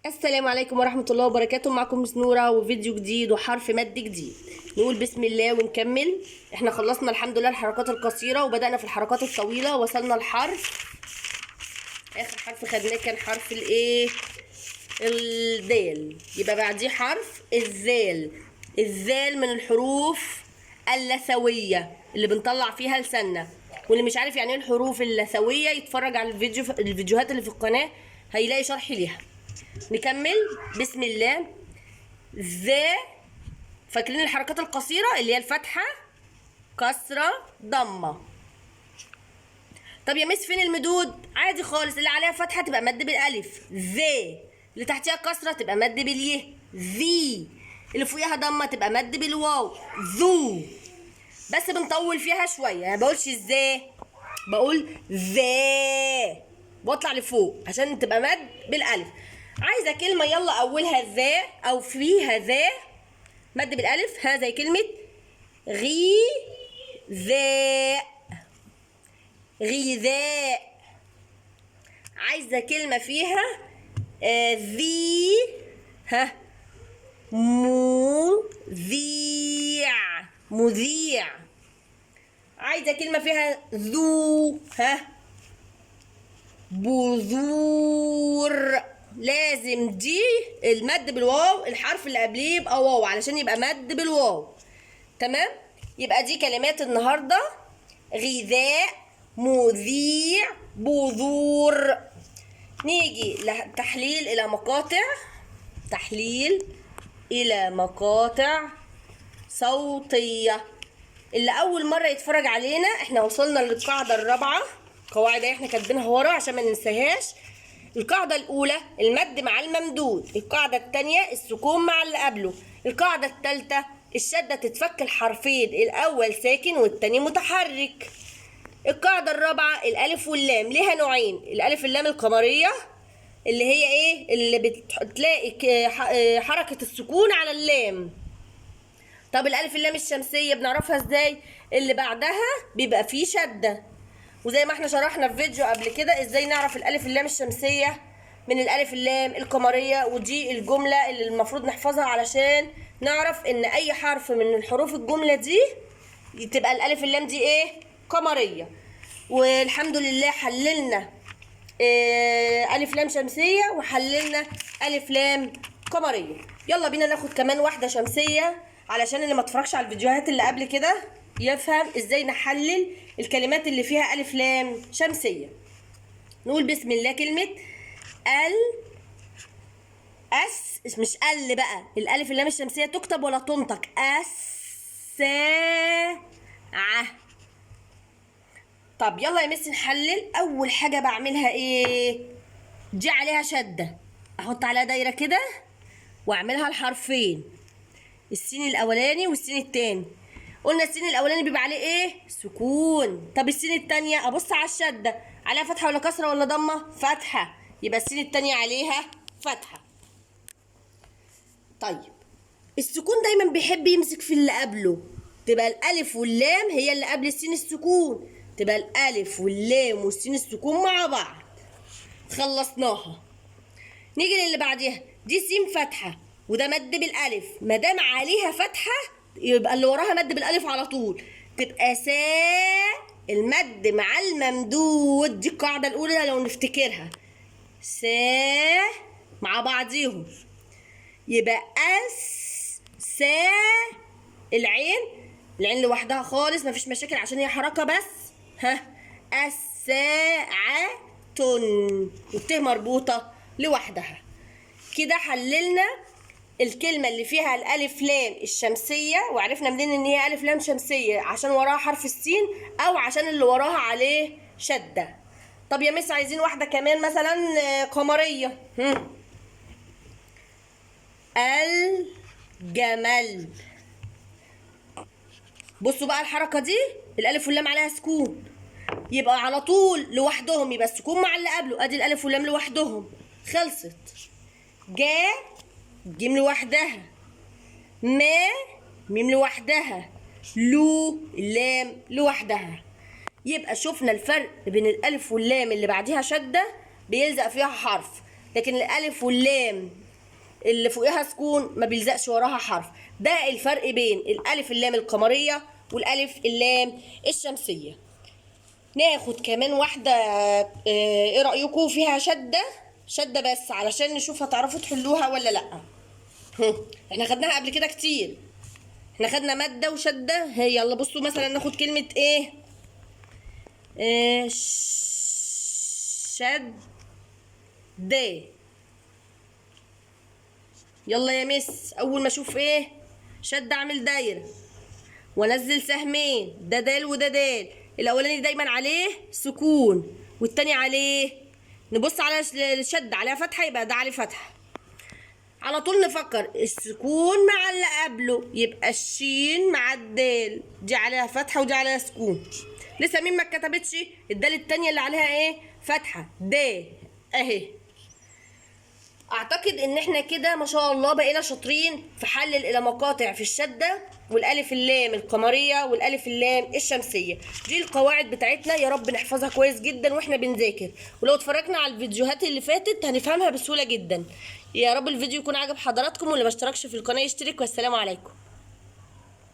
السلام عليكم ورحمة الله وبركاته. معكم مس نورة وفيديو جديد وحرف مد جديد. نقول بسم الله ونكمل. احنا خلصنا الحمد لله الحركات القصيرة وبدأنا في الحركات الطويلة. وصلنا لحرف اخر حرف خدناه كان حرف الايه؟ الدال. يبقى بعديه حرف الزال. الزال من الحروف اللثوية اللي بنطلع فيها لساننا. واللي مش عارف يعني ايه الحروف اللثوية يتفرج على الفيديوهات اللي في القناة، هيلاقي شرح ليها. نكمل بسم الله. ذا، فاكرين الحركات القصيرة اللي هي الفتحة كسرة ضمة. طب يا مس فين المدود؟ عادي خالص، اللي عليها فتحة تبقى مد بالألف ذا، اللي تحتيها كسرة تبقى مد باليه ذي، اللي فوقيها ضمة تبقى مد بالواو ذو. بس بنطول فيها شوية، ما بقولش ازاي، بقول ذا واطلع لفوق عشان تبقى مد بالألف. عايزة كلمة يلا أولها ذا أو فيها ذا مد بالألف، ها، زي كلمة غذاء. غذاء. عايزة كلمة فيها ذي، ها، مذيع. مذيع. عايزة كلمة فيها ذو، ها، بذور. لازم دي المد بالواو، الحرف اللي قبليه يبقى واو علشان يبقى مد بالواو. تمام. يبقى دي كلمات النهارده: غذاء، مذيع، بذور. نيجي لتحليل الى مقاطع. تحليل الى مقاطع صوتيه. اللي اول مره يتفرج علينا، احنا وصلنا للقاعده الرابعه. قواعد احنا كاتبينها ورا عشان ما ننساهاش. القاعده الاولى المد مع الممدود، القاعده الثانيه السكون مع اللي قبله، القاعده الثالثه الشده تتفك الحرفين، الاول ساكن والثاني متحرك. القاعده الرابعه الالف واللام ليها نوعين: الالف اللام القمريه اللي هي ايه؟ اللي بتلاقي حركه السكون على اللام. طب الالف اللام الشمسيه بنعرفها ازاي؟ اللي بعدها بيبقى فيه شده. وزي ما احنا شرحنا في فيديو قبل كده ازاي نعرف الالف اللام الشمسيه من الالف اللام القمريه، ودي الجمله اللي المفروض نحفظها علشان نعرف ان اي حرف من الحروف الجمله دي تبقى الالف اللام دي ايه؟ قمريه. والحمد لله حللنا الف لام شمسيه وحللنا الف لام قمريه. يلا بينا ناخد كمان واحده شمسيه علشان اللي ما اتفرجش على الفيديوهات اللي قبل كده يفهم ازاي نحلل الكلمات اللي فيها الف لام شمسيه. نقول بسم الله. كلمه مش بقى، الالف اللام الشمسيه تكتب ولا تنطق؟ الساعه. طب يلا يا مس نحلل. اول حاجه بعملها ايه؟ دي عليها شده، احط عليها دايره كده واعملها الحرفين، السين الاولاني والسين التاني. قلنا السين الاولاني بيبقى عليه ايه؟ سكون. طب السين التانية ابص على الشده، عليها فتحه ولا كسره ولا ضمه؟ فتحه، يبقى السين التانية عليها فتحه. طيب السكون دايما بيحب يمسك في اللي قبله، تبقى الالف واللام هي اللي قبل السين السكون، تبقى الالف واللام والسين السكون مع بعض. خلصناها. نيجي للي بعديها. دي سين فتحه وده مد بالالف، ما دام عليها فتحه يبقى اللي وراها مد بالالف على طول، تبقى المد مع الممدود. دي القاعده الاولى لو نفتكرها، مع بعضيهم يبقى العين لوحدها خالص مفيش مشاكل عشان هي حركه بس، ها، الساعة، والت مربوطه لوحدها. كده حللنا الكلمة اللي فيها الألف لام الشمسية، وعرفنا منين إن هي ألف لام شمسية، عشان وراها حرف السين أو عشان اللي وراها عليه شدة. طب يا مس عايزين واحدة كمان مثلا قمرية. الجمل. بصوا بقى الحركة دي الألف واللام عليها سكون، يبقى على طول لوحدهم، يبقى السكون مع اللي قبله. أدي الألف واللام لوحدهم، خلصت. جيم لوحدها، ميم لوحدها، اللام لوحدها. يبقى شفنا الفرق بين الالف واللام اللي بعديها شده بيلزق فيها حرف. لكن الالف واللام اللي فوقها سكون ما بيلزقش وراها حرف. ده الفرق بين الالف اللام القمريه والالف اللام الشمسيه. ناخد كمان واحده، ايه رايكم فيها شده بس علشان نشوف هتعرفوا تحلوها ولا لا. احنا خدناها قبل كده كتير، احنا خدنا ماده وشده. هي يلا بصوا مثلا ناخد كلمه ايه، شد. يلا يا مس، اول ما اشوف ايه شد اعمل دايره وانزل سهمين، ده دال وده دال. الاولاني دايما عليه سكون والتاني عليه، نبص على الشد عليها فتحه يبقى ده عليه فتحه. على طول نفكر السكون مع اللي قبله، يبقى الشين مع الدال، دي عليها فتحه ودي عليها سكون. لسه مين ما اتكتبتش؟ الدال التانيه اللي عليها ايه فتحه، د اهي. اعتقد ان احنا كده ما شاء الله بقينا شاطرين في حل الى مقاطع في الشده والالف اللام القمريه والالف اللام الشمسيه. دي القواعد بتاعتنا، يا رب نحفظها كويس جدا واحنا بنذاكر، ولو اتفرجنا على الفيديوهات اللي فاتت هنفهمها بسهوله جدا. يا رب الفيديو يكون عجب حضراتكم، واللي ما اشتركش في القناه يشترك، والسلام عليكم.